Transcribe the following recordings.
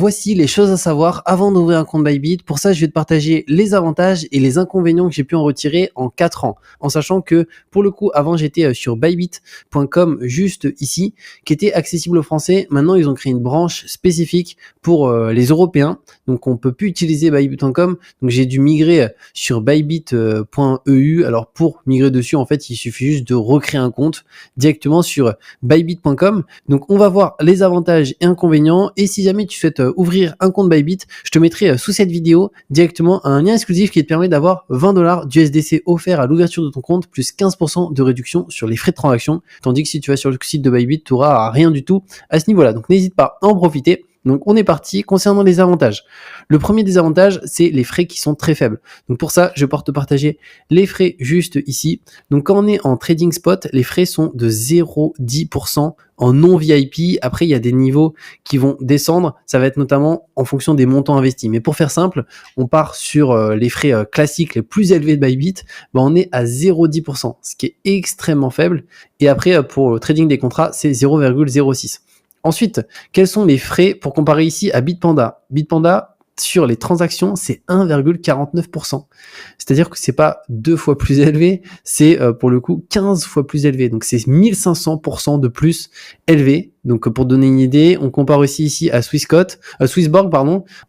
Voici les choses à savoir avant d'ouvrir un compte Bybit. Pour ça, je vais te partager les avantages et les inconvénients que j'ai pu en retirer en 4 ans. En sachant que, pour le coup, avant, j'étais sur bybit.com, juste ici, qui était accessible aux Français. Maintenant, ils ont créé une branche spécifique pour les Européens. Donc, on peut plus utiliser bybit.com. Donc, j'ai dû migrer sur bybit.eu. Alors, pour migrer dessus, en fait, il suffit juste de recréer un compte directement sur bybit.com. Donc, on va voir les avantages et inconvénients. Et si jamais tu souhaites ouvrir un compte Bybit, je te mettrai sous cette vidéo directement un lien exclusif qui te permet d'avoir $20 d'USDC offert à l'ouverture de ton compte, plus 15% de réduction sur les frais de transaction. Tandis que si tu vas sur le site de Bybit, tu n'auras rien du tout à ce niveau-là. Donc n'hésite pas à en profiter. Donc on est parti concernant les avantages. Le premier des avantages, c'est les frais qui sont très faibles. Donc pour ça, je vais pouvoir te partager les frais juste ici. Donc quand on est en trading spot, les frais sont de 0,10% en non VIP. Après, il y a des niveaux qui vont descendre. Ça va être notamment en fonction des montants investis. Mais pour faire simple, on part sur les frais classiques les plus élevés de Bybit. On est à 0,10%, ce qui est extrêmement faible. Et après, pour le trading des contrats, c'est 0,06. Ensuite, quels sont les frais pour comparer ici à Bitpanda? Bitpanda, sur les transactions, c'est 1,49%. C'est-à-dire que c'est pas 2 fois plus élevé, c'est pour le coup 15 fois plus élevé. Donc c'est 1500% de plus élevé. Donc pour donner une idée, on compare aussi ici à Swissborg,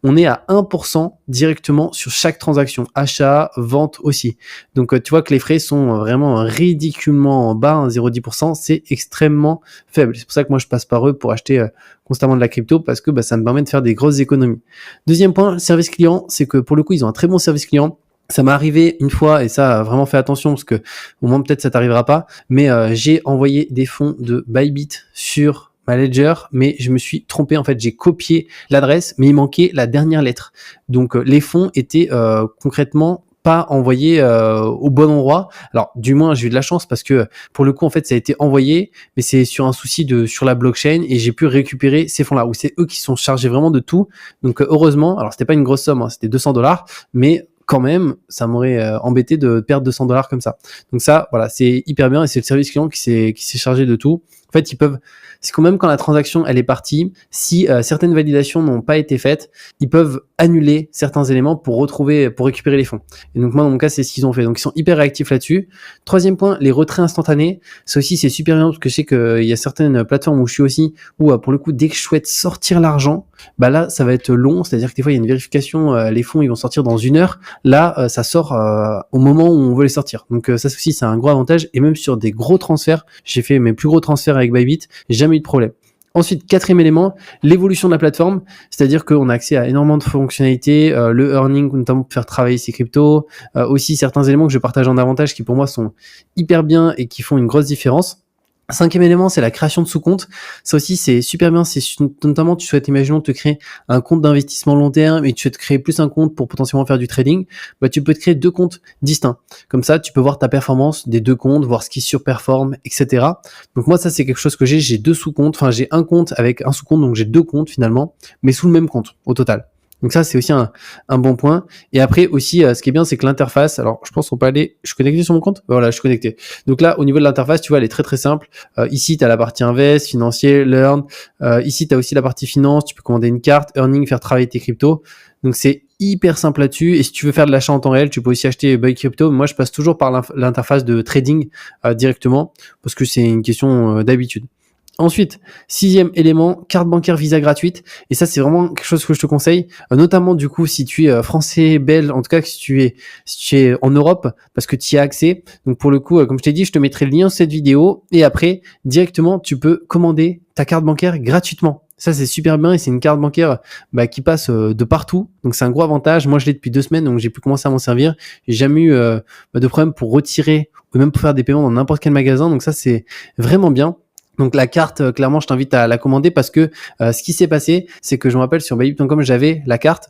on est à 1% directement sur chaque transaction, achat, vente aussi. Donc tu vois que les frais sont vraiment ridiculement bas, 0,10%, c'est extrêmement faible. C'est pour ça que moi je passe par eux pour acheter constamment de la crypto parce que ça me permet de faire des grosses économies. Deuxième point, service client, c'est que pour le coup ils ont un très bon service client. Ça m'est arrivé une fois, et ça, vraiment fait attention, parce que au moins peut-être ça t'arrivera pas, mais j'ai envoyé des fonds de Bybit sur ma Ledger, mais je me suis trompé, en fait, j'ai copié l'adresse, mais il manquait la dernière lettre. Donc les fonds étaient concrètement pas envoyés au bon endroit. Alors du moins j'ai eu de la chance parce que pour le coup en fait ça a été envoyé, mais c'est sur un souci sur la blockchain et j'ai pu récupérer ces fonds-là, où c'est eux qui sont chargés vraiment de tout. Donc heureusement, alors c'était pas une grosse somme, c'était $200, mais quand même, ça m'aurait embêté de perdre $200 comme ça. Donc ça, voilà, c'est hyper bien et c'est le service client qui s'est chargé de tout. En fait, c'est quand même quand la transaction elle est partie, si certaines validations n'ont pas été faites, ils peuvent annuler certains éléments pour récupérer les fonds. Et donc moi dans mon cas c'est ce qu'ils ont fait. Donc ils sont hyper réactifs là-dessus. Troisième point, les retraits instantanés. Ça aussi c'est super bien parce que je sais qu'il y a certaines plateformes où je suis aussi où pour le coup dès que je souhaite sortir l'argent, là ça va être long. C'est-à-dire que des fois il y a une vérification, les fonds ils vont sortir dans 1 heure. Là ça sort au moment où on veut les sortir. Donc ça aussi c'est un gros avantage. Et même sur des gros transferts, j'ai fait mes plus gros transferts avec Bybit, j'ai jamais eu de problème. Ensuite, quatrième élément, l'évolution de la plateforme, c'est-à-dire qu'on a accès à énormément de fonctionnalités, le earning notamment pour faire travailler ses cryptos, aussi certains éléments que je partage en avantage qui pour moi sont hyper bien et qui font une grosse différence. Cinquième élément, c'est la création de sous-comptes. Ça aussi, c'est super bien. C'est notamment, tu souhaites, imaginons, te créer un compte d'investissement long terme et tu souhaites créer plus un compte pour potentiellement faire du trading. Tu peux te créer 2 comptes distincts. Comme ça, tu peux voir ta performance des 2 comptes, voir ce qui surperforme, etc. Donc moi, ça, c'est quelque chose que j'ai 2 sous-comptes. Enfin, j'ai un compte avec un sous-compte, donc j'ai 2 comptes finalement, mais sous le même compte au total. Donc ça, c'est aussi un bon point. Et après aussi, ce qui est bien, c'est que l'interface, alors je pense qu'on peut aller, je suis connecté sur mon compte. Voilà, je suis connecté. Donc là, au niveau de l'interface, tu vois, elle est très très simple. Ici, tu as la partie invest, financier, learn. Ici, tu as aussi la partie finance, tu peux commander une carte, earning, faire travailler tes cryptos. Donc c'est hyper simple là-dessus. Et si tu veux faire de l'achat en temps réel, tu peux aussi acheter Buy Crypto. Moi, je passe toujours par l'interface de trading directement parce que c'est une question d'habitude. Ensuite, 6e élément, carte bancaire Visa gratuite. Et ça, c'est vraiment quelque chose que je te conseille, notamment du coup si tu es français, belge, en tout cas si tu es en Europe, parce que tu y as accès. Donc pour le coup, comme je t'ai dit, je te mettrai le lien de cette vidéo et après, directement, tu peux commander ta carte bancaire gratuitement. Ça, c'est super bien et c'est une carte bancaire qui passe de partout. Donc c'est un gros avantage. Moi, je l'ai depuis 2 semaines, donc j'ai pu commencer à m'en servir. J'ai jamais eu de problème pour retirer ou même pour faire des paiements dans n'importe quel magasin. Donc ça, c'est vraiment bien. Donc la carte, clairement, je t'invite à la commander parce que ce qui s'est passé, c'est que je me rappelle sur Bybit.com, j'avais la carte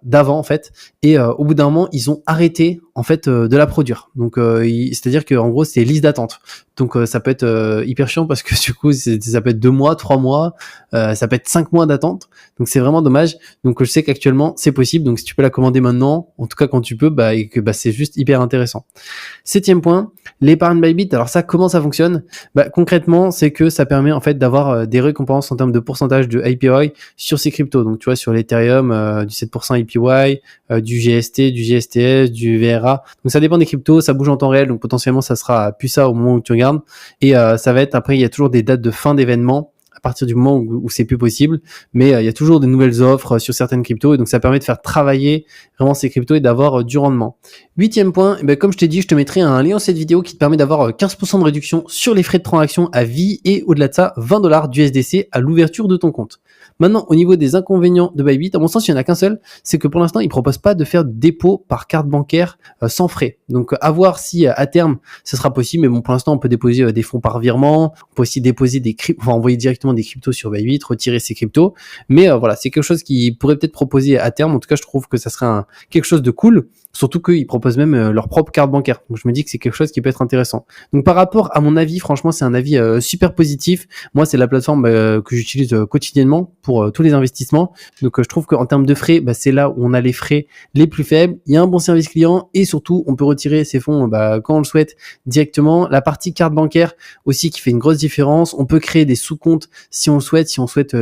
d'avant en fait, et au bout d'un moment, ils ont arrêté en fait de la produire. Donc c'est-à-dire que en gros c'est liste d'attente. Donc ça peut être hyper chiant parce que du coup ça peut être 2 mois, 3 mois, ça peut être 5 mois d'attente. Donc c'est vraiment dommage. Donc je sais qu'actuellement c'est possible. Donc si tu peux la commander maintenant, en tout cas quand tu peux, et que c'est juste hyper intéressant. 7e point, l'épargne Bybit. Alors ça, comment ça fonctionne? Concrètement, c'est que ça permet en fait d'avoir des récompenses en termes de pourcentage de APY sur ces cryptos. Donc tu vois, sur l'Ethereum, du 7% APY, du GST, du GSTS, du VRA. Donc ça dépend des cryptos, ça bouge en temps réel. Donc potentiellement ça sera plus ça au moment où tu regardes. Et ça va être, après il y a toujours des dates de fin d'événement à partir du moment où c'est plus possible, mais il y a toujours de nouvelles offres sur certaines cryptos, et donc ça permet de faire travailler vraiment ces cryptos et d'avoir du rendement. 8e point, comme je t'ai dit, je te mettrai un lien dans cette vidéo qui te permet d'avoir 15% de réduction sur les frais de transaction à vie, et au-delà de ça, $20 d'USDC à l'ouverture de ton compte. Maintenant, au niveau des inconvénients de Bybit, à mon sens, il n'y en a qu'un seul, c'est que pour l'instant, ils ne proposent pas de faire de dépôt par carte bancaire sans frais. Donc, à voir si à terme, ce sera possible, mais bon, pour l'instant, on peut déposer des fonds par virement, on peut aussi déposer envoyer directement des cryptos sur Bybit, retirer ces cryptos, mais voilà, c'est quelque chose qui pourrait peut-être proposer à terme. En tout cas, je trouve que ça serait quelque chose de cool, surtout qu'ils proposent même leur propre carte bancaire. Donc, je me dis que c'est quelque chose qui peut être intéressant. Donc, par rapport à mon avis, franchement, c'est un avis super positif. Moi, c'est la plateforme que j'utilise quotidiennement pour tous les investissements. Donc, je trouve qu'en termes de frais, c'est là où on a les frais les plus faibles. Il y a un bon service client et surtout, on peut retirer ses fonds quand on le souhaite directement. La partie carte bancaire aussi qui fait une grosse différence. On peut créer des sous-comptes si on le souhaite. Si on souhaite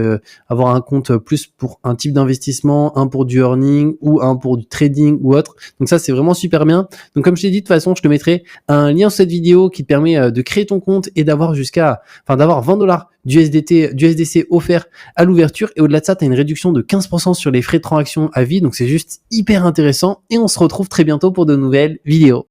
avoir un compte plus pour un type d'investissement, un pour du earning ou un pour du trading ou autre. Donc ça, c'est vraiment super bien. Donc comme je t'ai dit, de toute façon, je te mettrai un lien sur cette vidéo qui te permet de créer ton compte et d'avoir d'avoir $20 d'USDC offert à l'ouverture. Et au-delà de ça, tu as une réduction de 15% sur les frais de transaction à vie. Donc c'est juste hyper intéressant. Et on se retrouve très bientôt pour de nouvelles vidéos.